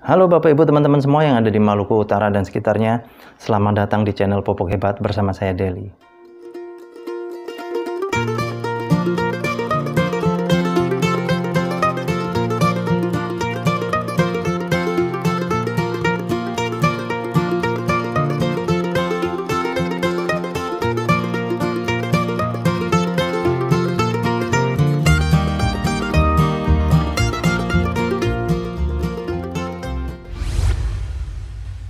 Halo Bapak Ibu teman-teman semua yang ada di Maluku Utara dan sekitarnya. Selamat datang di channel Pupuk Hebat bersama saya Deli.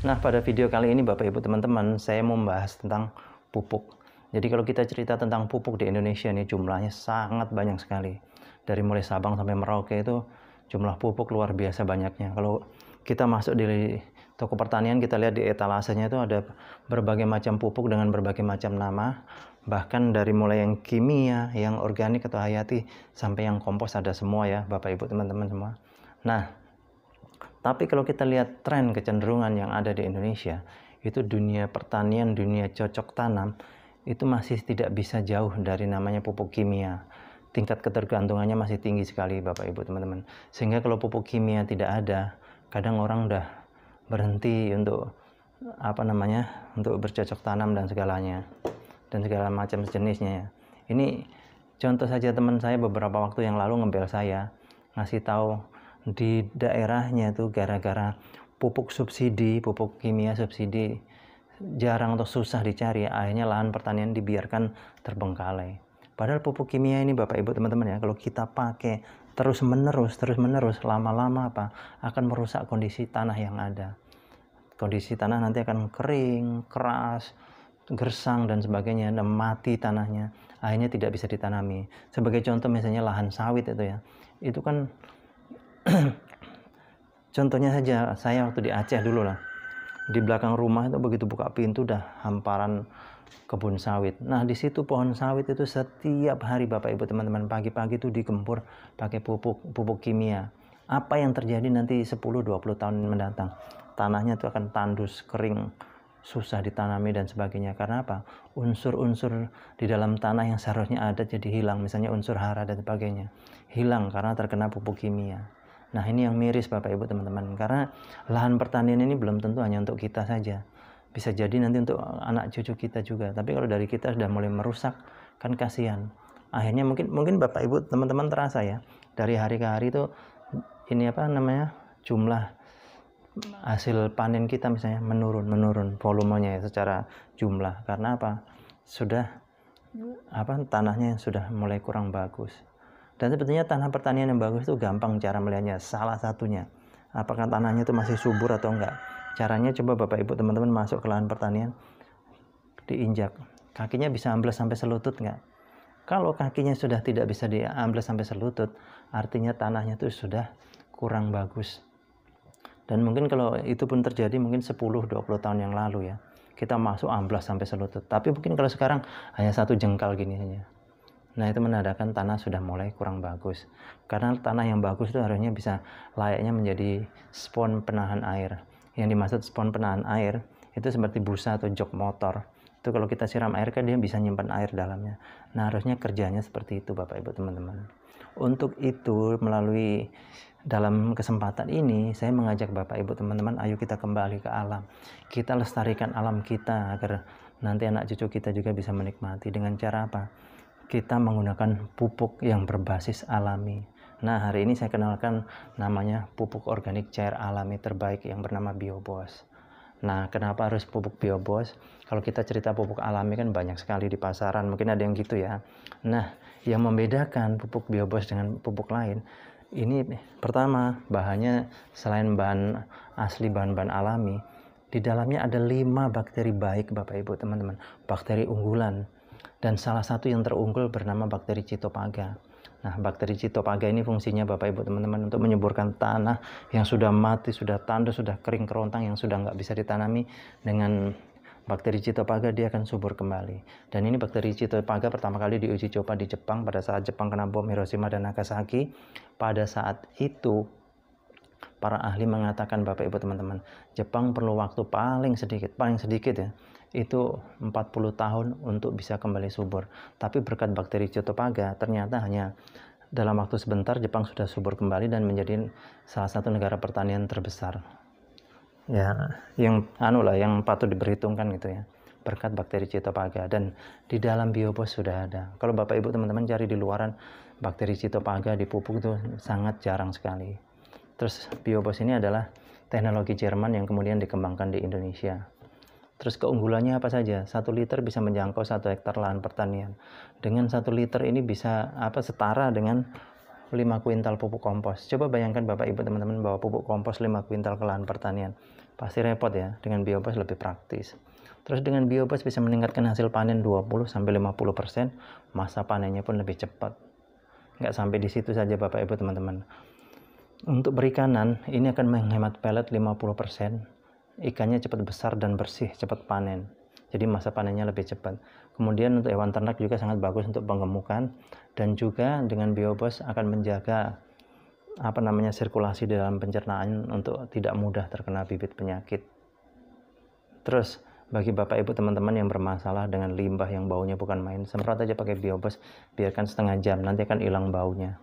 Nah, pada video kali ini Bapak Ibu teman-teman, saya mau membahas tentang pupuk. Jadi kalau kita cerita tentang pupuk di Indonesia ini jumlahnya sangat banyak sekali. Dari mulai Sabang sampai Merauke itu jumlah pupuk luar biasa banyaknya. Kalau kita masuk di toko pertanian, kita lihat di etalasenya itu ada berbagai macam pupuk dengan berbagai macam nama. Bahkan dari mulai yang kimia, yang organik atau hayati, sampai yang kompos ada semua ya Bapak Ibu teman-teman semua. Nah, tapi kalau kita lihat tren kecenderungan yang ada di Indonesia, itu dunia pertanian, dunia cocok tanam, itu masih tidak bisa jauh dari namanya pupuk kimia. Tingkat ketergantungannya masih tinggi sekali Bapak Ibu teman-teman. Sehingga kalau pupuk kimia tidak ada, kadang orang udah berhenti untuk untuk bercocok tanam dan segalanya. Dan segala macam sejenisnya ya. Ini contoh saja, teman saya beberapa waktu yang lalu ngebel saya, ngasih tahu di daerahnya itu gara-gara pupuk subsidi, pupuk kimia subsidi jarang atau susah dicari, akhirnya lahan pertanian dibiarkan terbengkalai. Padahal pupuk kimia ini Bapak Ibu teman-teman ya, kalau kita pakai terus menerus lama-lama akan merusak kondisi tanah yang ada. Kondisi tanah nanti akan kering, keras, gersang dan sebagainya, dan mati tanahnya, akhirnya tidak bisa ditanami. Sebagai contoh misalnya lahan sawit itu ya, itu kan contohnya saja, saya waktu di Aceh dulu lah, di belakang rumah itu begitu buka pintu udah hamparan kebun sawit. Nah di situ pohon sawit itu setiap hari Bapak Ibu teman-teman, pagi-pagi itu digempur pakai pupuk kimia. Apa yang terjadi nanti 10-20 tahun mendatang? Tanahnya itu akan tandus, kering, susah ditanami dan sebagainya. Karena apa? Unsur-unsur di dalam tanah yang seharusnya ada jadi hilang, misalnya unsur hara dan sebagainya, hilang karena terkena pupuk kimia. Nah ini yang miris Bapak Ibu teman-teman, karena lahan pertanian ini belum tentu hanya untuk kita saja, bisa jadi nanti untuk anak cucu kita juga. Tapi kalau dari kita sudah mulai merusak, kan kasihan. Akhirnya mungkin Bapak Ibu teman-teman terasa ya, dari hari ke hari itu ini jumlah hasil panen kita misalnya menurun volumenya ya, secara jumlah. Karena apa? Sudah tanahnya sudah mulai kurang bagus. Dan sebetulnya tanah pertanian yang bagus itu gampang cara melihatnya. Salah satunya, apakah tanahnya itu masih subur atau enggak. Caranya coba Bapak Ibu teman-teman masuk ke lahan pertanian, diinjak, kakinya bisa ambles sampai selutut enggak? Kalau kakinya sudah tidak bisa diambles sampai selutut, artinya tanahnya itu sudah kurang bagus. Dan mungkin kalau itu pun terjadi mungkin 10-20 tahun yang lalu ya, kita masuk amblas sampai selutut. Tapi mungkin kalau sekarang hanya satu jengkal gini saja. Nah itu menandakan tanah sudah mulai kurang bagus. Karena tanah yang bagus itu harusnya bisa layaknya menjadi spons penahan air. Yang dimaksud spons penahan air itu seperti busa atau jok motor. Itu kalau kita siram air kan dia bisa nyimpan air dalamnya. Nah harusnya kerjanya seperti itu Bapak Ibu teman-teman. Untuk itu melalui dalam kesempatan ini saya mengajak Bapak Ibu teman-teman, ayo kita kembali ke alam. Kita lestarikan alam kita agar nanti anak cucu kita juga bisa menikmati. Dengan cara apa? Kita menggunakan pupuk yang berbasis alami. Nah hari ini saya kenalkan namanya pupuk organik cair alami terbaik yang bernama Biobos. Nah kenapa harus pupuk Biobos? Kalau kita cerita pupuk alami kan banyak sekali di pasaran, mungkin ada yang gitu ya. Nah yang membedakan pupuk Biobos dengan pupuk lain, ini pertama bahannya selain bahan asli, bahan-bahan alami, di dalamnya ada 5 bakteri baik Bapak Ibu teman-teman, bakteri unggulan. Dan salah satu yang terunggul bernama bakteri Citopaga. Nah, bakteri Citopaga ini fungsinya Bapak Ibu teman-teman untuk menyuburkan tanah yang sudah mati, sudah tandus, sudah kering kerontang, yang sudah nggak bisa ditanami. Dengan bakteri Citopaga dia akan subur kembali. Dan ini bakteri Citopaga pertama kali diuji coba di Jepang pada saat Jepang kena bom Hiroshima dan Nagasaki. Pada saat itu para ahli mengatakan Bapak Ibu teman-teman, Jepang perlu waktu paling sedikit ya, itu 40 tahun untuk bisa kembali subur. Tapi berkat bakteri Citopaga ternyata hanya dalam waktu sebentar Jepang sudah subur kembali dan menjadi salah satu negara pertanian terbesar ya yang patut diperhitungkan gitu ya, berkat bakteri Citophaga. Dan di dalam Biobos sudah ada. Kalau Bapak Ibu teman-teman cari di luaran, bakteri Citophaga di pupuk itu sangat jarang sekali. Terus Biobos ini adalah teknologi Jerman yang kemudian dikembangkan di Indonesia. Terus keunggulannya apa saja? 1 liter bisa menjangkau 1 hektar lahan pertanian. Dengan 1 liter ini bisa setara dengan 5 kuintal pupuk kompos. Coba bayangkan Bapak Ibu teman-teman bawa pupuk kompos 5 kuintal ke lahan pertanian. Pasti repot ya. Dengan Biobos lebih praktis. Terus dengan Biobos bisa meningkatkan hasil panen 20-50%, masa panennya pun lebih cepat. Nggak sampai di situ saja Bapak Ibu teman-teman. Untuk perikanan, ini akan menghemat pelet 50%. Ikannya cepat besar dan bersih, cepat panen. Jadi masa panennya lebih cepat. Kemudian untuk hewan ternak juga sangat bagus untuk penggemukan, dan juga dengan Biobos akan menjaga sirkulasi di dalam pencernaan untuk tidak mudah terkena bibit penyakit. Terus bagi Bapak Ibu teman-teman yang bermasalah dengan limbah yang baunya bukan main, semprot aja pakai Biobos, biarkan setengah jam, nanti akan hilang baunya.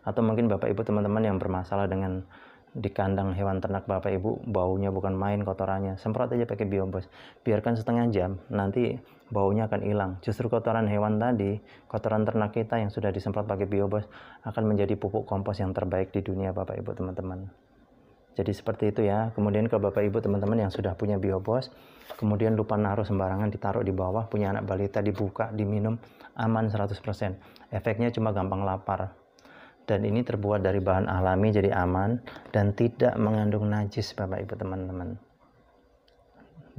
Atau mungkin Bapak Ibu teman-teman yang bermasalah dengan di kandang hewan ternak Bapak Ibu baunya bukan main, kotorannya, semprot aja pakai Biobos, biarkan setengah jam, nanti baunya akan hilang. Justru kotoran hewan tadi, kotoran ternak kita yang sudah disemprot pakai Biobos akan menjadi pupuk kompos yang terbaik di dunia Bapak Ibu teman-teman. Jadi seperti itu ya. Kemudian kalau Bapak Ibu teman-teman yang sudah punya Biobos, kemudian lupa naruh sembarangan, ditaruh di bawah, punya anak balita, dibuka, diminum, aman 100%. Efeknya cuma gampang lapar. Dan ini terbuat dari bahan alami, jadi aman dan tidak mengandung najis Bapak Ibu teman-teman.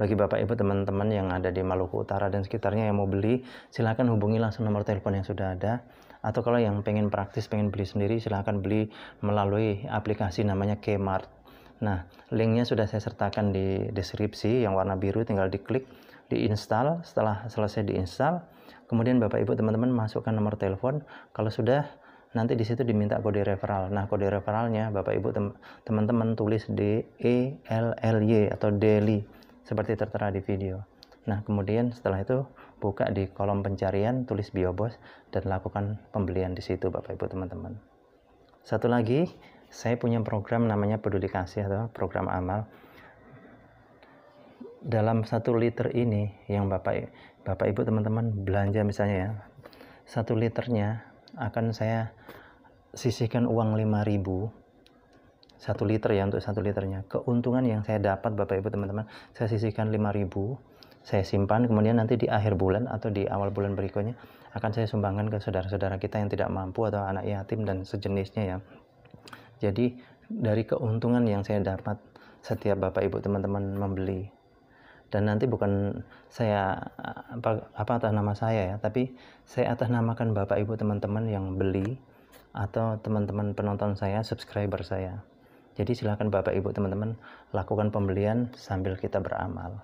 Bagi Bapak Ibu teman-teman yang ada di Maluku Utara dan sekitarnya yang mau beli, silakan hubungi langsung nomor telepon yang sudah ada. Atau kalau yang pengen praktis, pengen beli sendiri, silakan beli melalui aplikasi namanya Kmart. Nah, linknya sudah saya sertakan di deskripsi yang warna biru, tinggal diklik, diinstal. Setelah selesai diinstal, kemudian Bapak Ibu teman-teman masukkan nomor telepon. Kalau sudah, nanti di situ diminta kode referral. Nah, kode referralnya Bapak Ibu teman-teman tulis DELLY atau daily seperti tertera di video. Nah, kemudian setelah itu buka di kolom pencarian, tulis Biobos dan lakukan pembelian di situ Bapak Ibu teman-teman. Satu lagi, saya punya program namanya Peduli Kasih atau program amal. Dalam 1 liter ini yang Bapak Ibu teman-teman belanja misalnya ya, 1 liternya akan saya sisihkan uang 5.000, 1 liter ya, untuk 1 liternya. Keuntungan yang saya dapat Bapak Ibu teman-teman, saya sisihkan 5.000, saya simpan, kemudian nanti di akhir bulan atau di awal bulan berikutnya akan saya sumbangkan ke saudara-saudara kita yang tidak mampu atau anak yatim dan sejenisnya ya. Jadi dari keuntungan yang saya dapat setiap Bapak Ibu teman-teman membeli, dan nanti bukan saya atas nama saya ya, tapi saya atas namakan Bapak Ibu teman-teman yang beli atau teman-teman penonton saya, subscriber saya. Jadi silakan Bapak Ibu teman-teman lakukan pembelian sambil kita beramal.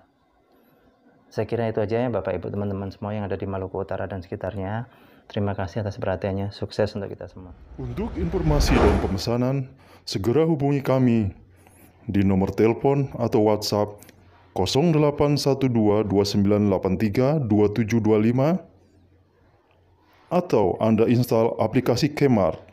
Saya kira itu aja ya Bapak Ibu teman-teman semua yang ada di Maluku Utara dan sekitarnya. Terima kasih atas perhatiannya. Sukses untuk kita semua. Untuk informasi dan pemesanan, segera hubungi kami di nomor telepon atau WhatsApp 081229832725 atau Anda install aplikasi Kmart